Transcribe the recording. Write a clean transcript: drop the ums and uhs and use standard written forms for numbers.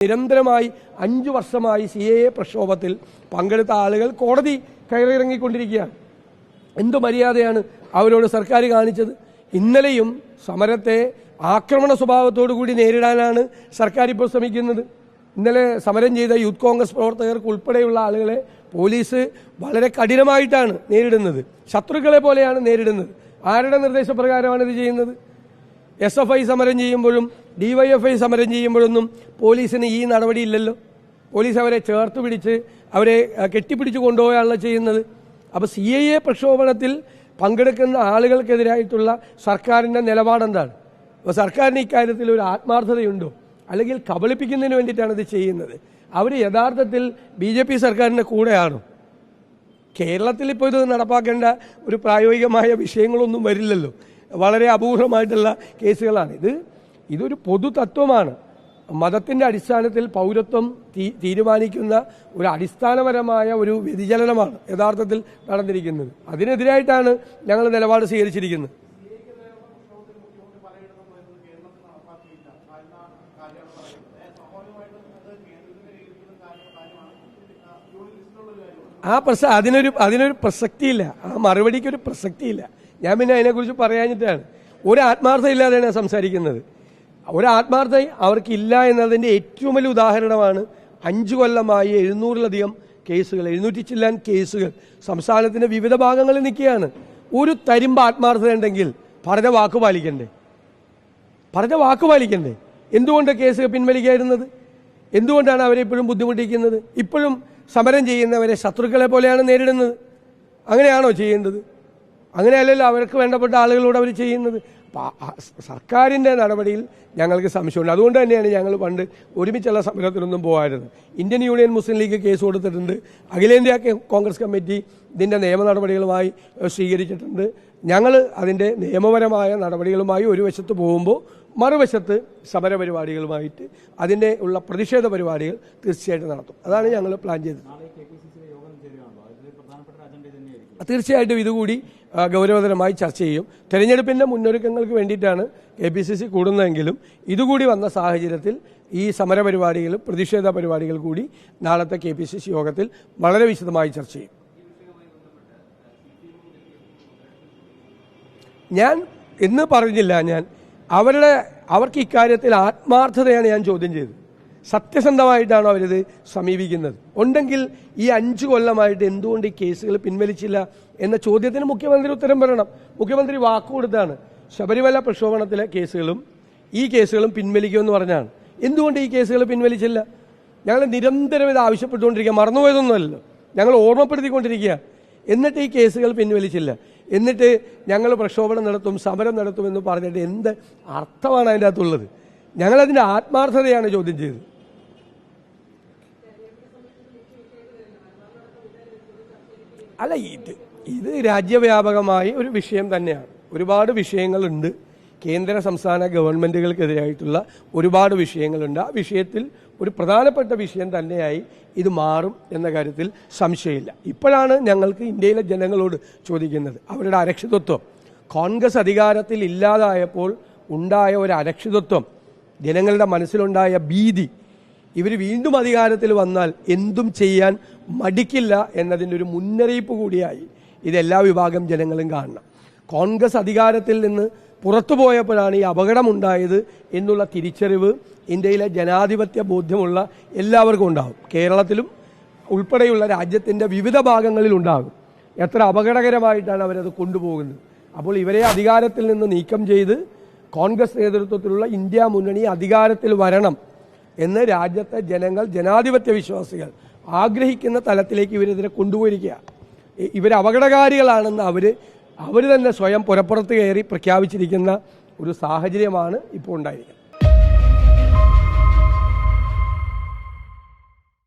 നിരന്തരമായി 5 വർഷമായി CAA പ്രക്ഷോഭത്തിൽ പങ്കെടുത്ത ആളുകൾ കോടതി കയറിയിറങ്ങിക്കൊണ്ടിരിക്കുകയാണ്. എന്തു മര്യാദയാണ് അവരോട് സർക്കാർ കാണിച്ചത്? ഇന്നലെയും സമരത്തെ ആക്രമണ സ്വഭാവത്തോടു കൂടി നേരിടാനാണ് സർക്കാർ ഇപ്പോൾ ശ്രമിക്കുന്നത്. ഇന്നലെ സമരം ചെയ്ത യൂത്ത് കോൺഗ്രസ് പ്രവർത്തകർക്ക് ഉൾപ്പെടെയുള്ള ആളുകളെ പോലീസ് വളരെ കഠിനമായിട്ടാണ് നേരിടുന്നത്. ശത്രുക്കളെ പോലെയാണ് നേരിടുന്നത്. ആരുടെ നിർദ്ദേശപ്രകാരമാണ് ഇത് ചെയ്യുന്നത്? SFI സമരം ചെയ്യുമ്പോഴും DYFI സമരം ചെയ്യുമ്പോഴൊന്നും പോലീസിന് ഈ നടപടിയില്ലല്ലോ. പോലീസ് അവരെ ചേർത്ത് പിടിച്ച് അവരെ കെട്ടിപ്പിടിച്ച് കൊണ്ടുപോയാണല്ലോ ചെയ്യുന്നത്. അപ്പോൾ CAA പ്രക്ഷോഭത്തിൽ പങ്കെടുക്കുന്ന ആളുകൾക്കെതിരായിട്ടുള്ള സർക്കാരിൻ്റെ നിലപാടെന്താണ്? അപ്പോൾ സർക്കാരിന് ഇക്കാര്യത്തിൽ ഒരു ആത്മാർത്ഥതയുണ്ടോ? അല്ലെങ്കിൽ കബളിപ്പിക്കുന്നതിന് വേണ്ടിയിട്ടാണ് ഇത് ചെയ്യുന്നത്? അവർ യഥാർത്ഥത്തിൽ BJP സർക്കാരിൻ്റെ കൂടെയാണോ? കേരളത്തിൽ ഇപ്പോൾ ഇത് നടപ്പാക്കേണ്ട ഒരു പ്രായോഗികമായ വിഷയങ്ങളൊന്നും വരില്ലല്ലോ. വളരെ അപൂർവമായിട്ടുള്ള കേസുകളാണ്. ഇതൊരു പൊതു തത്വമാണ്. മതത്തിൻ്റെ അടിസ്ഥാനത്തിൽ പൗരത്വം തീരുമാനിക്കുന്ന ഒരു അടിസ്ഥാനപരമായ ഒരു വ്യതിചലനമാണ് യഥാർത്ഥത്തിൽ നടന്നിരിക്കുന്നത്. അതിനെതിരായിട്ടാണ് ഞങ്ങൾ നിലപാട് സ്വീകരിച്ചിരിക്കുന്നത്. അതിനൊരു പ്രസക്തിയില്ല. ആ മറുപടിക്കൊരു പ്രസക്തിയില്ല. ഞാൻ പിന്നെ അതിനെക്കുറിച്ച് പറയാഞ്ഞിട്ടാണ്. ഒരു ആത്മാർത്ഥ ഇല്ലാതെയാണ് ഞാൻ സംസാരിക്കുന്നത്. ഒരു ആത്മാർത്ഥ അവർക്കില്ല എന്നതിൻ്റെ ഏറ്റവും വലിയ ഉദാഹരണമാണ് 5 കൊല്ലമായി 700-ലധികം കേസുകൾ, 700 ചില്ലാൻ കേസുകൾ സംസ്ഥാനത്തിൻ്റെ വിവിധ ഭാഗങ്ങളിൽ നിൽക്കുകയാണ്. ഒരു തരിമ്പ് ആത്മാർത്ഥത ഉണ്ടെങ്കിൽ പറഞ്ഞ വാക്ക് പാലിക്കണ്ടേ? എന്തുകൊണ്ട് കേസ് പിൻവലിക്കായിരുന്നത്? എന്തുകൊണ്ടാണ് അവരെ ഇപ്പോഴും ബുദ്ധിമുട്ടിക്കുന്നത്? ഇപ്പോഴും സമരം ചെയ്യുന്നവരെ ശത്രുക്കളെ പോലെയാണ് നേരിടുന്നത്. അങ്ങനെയാണോ ചെയ്യേണ്ടത്? അങ്ങനെയല്ലല്ലോ അവർക്ക് വേണ്ടപ്പെട്ട ആളുകളോട് അവർ ചെയ്യുന്നത്. സർക്കാരിൻ്റെ നടപടിയിൽ ഞങ്ങൾക്ക് സംശയമുണ്ട്. അതുകൊണ്ട് തന്നെയാണ് ഞങ്ങൾ പണ്ട് ഒരുമിച്ചുള്ള സമരത്തിനൊന്നും പോകാറുള്ളത്. ഇന്ത്യൻ യൂണിയൻ മുസ്ലിം ലീഗ് കേസ് കൊടുത്തിട്ടുണ്ട്. അഖിലേന്ത്യാ കോൺഗ്രസ് കമ്മിറ്റി ഇതിൻ്റെ നിയമ നടപടികളുമായി സ്വീകരിച്ചിട്ടുണ്ട്. ഞങ്ങൾ അതിൻ്റെ നിയമപരമായ നടപടികളുമായി ഒരു വശത്ത് പോകുമ്പോൾ മറുവശത്ത് സമരപരിപാടികളുമായിട്ട് അതിൻ്റെ ഉള്ള പ്രതിഷേധ പരിപാടികൾ തീർച്ചയായിട്ടും നടത്തും. അതാണ് ഞങ്ങൾ പ്ലാൻ ചെയ്തത്. തീർച്ചയായിട്ടും ഇതുകൂടി ഗൗരവതരമായി ചർച്ച ചെയ്യും. തെരഞ്ഞെടുപ്പിൻ്റെ മുന്നൊരുക്കങ്ങൾക്ക് വേണ്ടിയിട്ടാണ് KPCC കൂടുന്നതെങ്കിലും ഇതുകൂടി വന്ന സാഹചര്യത്തിൽ ഈ സമരപരിപാടികളും പ്രതിഷേധ പരിപാടികൾ കൂടി നാളത്തെ KPCC യോഗത്തിൽ വളരെ വിശദമായി ചർച്ച ചെയ്യും. ഞാൻ എന്ന് പറഞ്ഞില്ല. അവർക്ക് ഇക്കാര്യത്തിൽ ആത്മാർത്ഥതയാണ് ഞാൻ ചോദ്യം ചെയ്തത്. സത്യസന്ധമായിട്ടാണോ അവരിത് സമീപിക്കുന്നത്? ഉണ്ടെങ്കിൽ ഈ 5 കൊല്ലമായിട്ട് എന്തുകൊണ്ട് ഈ കേസുകൾ പിൻവലിച്ചില്ല എന്ന ചോദ്യത്തിന് മുഖ്യമന്ത്രി ഉത്തരം പറയണം. മുഖ്യമന്ത്രി വാക്കുകൊടുത്താണ് ശബരിമല പ്രക്ഷോഭണത്തിലെ കേസുകളും ഈ കേസുകളും പിൻവലിക്കുമെന്ന് പറഞ്ഞാണ്. എന്തുകൊണ്ട് ഈ കേസുകൾ പിൻവലിച്ചില്ല? ഞങ്ങൾ നിരന്തരം ഇത് ആവശ്യപ്പെട്ടുകൊണ്ടിരിക്കുക. മറന്നുപോയതൊന്നുമല്ലോ, ഞങ്ങൾ ഓർമ്മപ്പെടുത്തിക്കൊണ്ടിരിക്കുക. എന്നിട്ട് ഈ കേസുകൾ പിൻവലിച്ചില്ല. എന്നിട്ട് ഞങ്ങൾ പ്രക്ഷോഭണം നടത്തും, സമരം നടത്തുമെന്ന് പറഞ്ഞിട്ട് എന്ത് അർത്ഥമാണ് അതിൻ്റെ അകത്തുള്ളത്? ഞങ്ങളതിൻ്റെ ആത്മാർത്ഥതയാണ് ചോദ്യം ചെയ്തത്. അല്ല, ഇത് രാജ്യവ്യാപകമായ ഒരു വിഷയം തന്നെയാണ്. ഒരുപാട് വിഷയങ്ങളുണ്ട്. കേന്ദ്ര സംസ്ഥാന ഗവൺമെൻറ്റുകൾക്കെതിരായിട്ടുള്ള ഒരുപാട് വിഷയങ്ങളുണ്ട്. ആ വിഷയത്തിൽ ഒരു പ്രധാനപ്പെട്ട വിഷയം തന്നെയായി ഇത് മാറും എന്ന കാര്യത്തിൽ സംശയമില്ല. ഇപ്പോഴാണ് ഞങ്ങൾക്ക് ഇന്ത്യയിലെ ജനങ്ങളോട് ചോദിക്കുന്നത് അവരുടെ അരക്ഷിതത്വം. കോൺഗ്രസ് അധികാരത്തിൽ ഇല്ലാതായപ്പോൾ ഉണ്ടായ ഒരു അരക്ഷിതത്വം, ജനങ്ങളുടെ മനസ്സിലുണ്ടായ ഭീതി, ഇവർ വീണ്ടും അധികാരത്തിൽ വന്നാൽ എന്തും ചെയ്യാൻ മടിക്കില്ല എന്നതിൻ്റെ ഒരു മുന്നറിയിപ്പ് കൂടിയായി ഇതെല്ലാ വിഭാഗം ജനങ്ങളും കാണണം. കോൺഗ്രസ് അധികാരത്തിൽ നിന്ന് പുറത്തു പോയപ്പോഴാണ് ഈ അപകടമുണ്ടായത് എന്നുള്ള തിരിച്ചറിവ് ഇന്ത്യയിലെ ജനാധിപത്യ ബോധ്യമുള്ള എല്ലാവർക്കും ഉണ്ടാകും. കേരളത്തിലും ഉൾപ്പെടെയുള്ള രാജ്യത്തിൻ്റെ വിവിധ ഭാഗങ്ങളിൽ ഉണ്ടാകും. എത്ര അപകടകരമായിട്ടാണ് അവരത് കൊണ്ടുപോകുന്നത്. അപ്പോൾ ഇവരെ അധികാരത്തിൽ നിന്ന് നീക്കം ചെയ്ത് കോൺഗ്രസ് നേതൃത്വത്തിലുള്ള ഇന്ത്യ മുന്നണി അധികാരത്തിൽ വരണം എന്ന് രാജ്യത്തെ ജനങ്ങൾ, ജനാധിപത്യ വിശ്വാസികൾ ആഗ്രഹിക്കുന്ന തലത്തിലേക്ക് ഇവരെതിരെ കൊണ്ടുപോയിരിക്കുക. ഇവർ അപകടകാരികളാണെന്ന് അവർ തന്നെ സ്വയം പുറപ്പുറത്ത് കയറി പ്രഖ്യാപിച്ചിരിക്കുന്ന ഒരു സാഹചര്യമാണ് ഇപ്പോൾ ഉണ്ടായിരിക്കുന്നത്.